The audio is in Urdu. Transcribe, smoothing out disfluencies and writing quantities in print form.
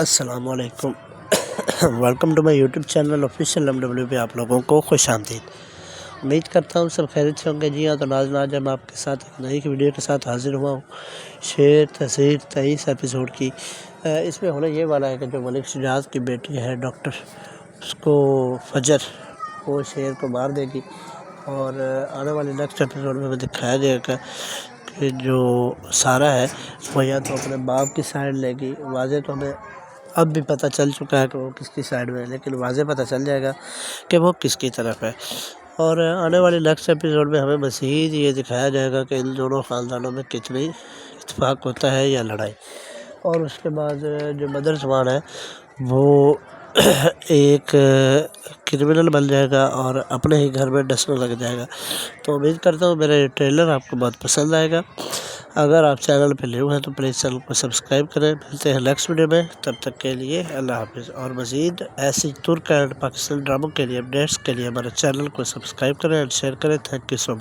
السلام علیکم welcome to my YouTube channel official MW پہ آپ لوگوں کو خوش آمدید۔ امید کرتا ہوں سب خیریت سے ہوں گے۔ جی ہاں، تو ناظرین آج میں آپ کے ساتھ ایک نئی ویڈیو کے ساتھ حاضر ہوا ہوں، شعر تحریر 23 ایپیسوڈ کی۔ اس میں ہونے یہ والا ہے کہ جو ملک شجاعت کی بیٹی ہے ڈاکٹر، اس کو فجر وہ شعر کو مار دے گی، اور آنے والے نیکسٹ ایپیسوڈ میں ہمیں دکھایا جائے گا کہ جو سارہ ہے وہ یا تو اپنے باپ کی سائڈ لے گی۔ واضح تو ہمیں اب بھی پتہ چل چکا ہے کہ وہ کس کی سائڈ میں ہے، لیکن واضح پتہ چل جائے گا کہ وہ کس کی طرف ہے۔ اور آنے والے نیکسٹ ایپیسوڈ میں ہمیں مزید یہ دکھایا جائے گا کہ ان دونوں خاندانوں میں کتنی اتفاق ہوتا ہے یا لڑائی۔ اور اس کے بعد جو مدر زبان ہے وہ ایک کرمنل بن جائے گا اور اپنے ہی گھر میں ڈسنے لگ جائے گا۔ تو امید کرتا ہوں میرا یہ ٹریلر آپ کو بہت پسند آئے گا۔ اگر آپ چینل پہ نیو ہیں تو پلیز چینل کو سبسکرائب کریں۔ ملتے ہیں نیکسٹ ویڈیو میں، تب تک کے لیے اللہ حافظ۔ اور مزید ایسی ترک اینڈ پاکستانی ڈراموں کے لیے اپڈیٹس کے لیے ہمارے چینل کو سبسکرائب کریں اور شیئر کریں۔ Thank you so much.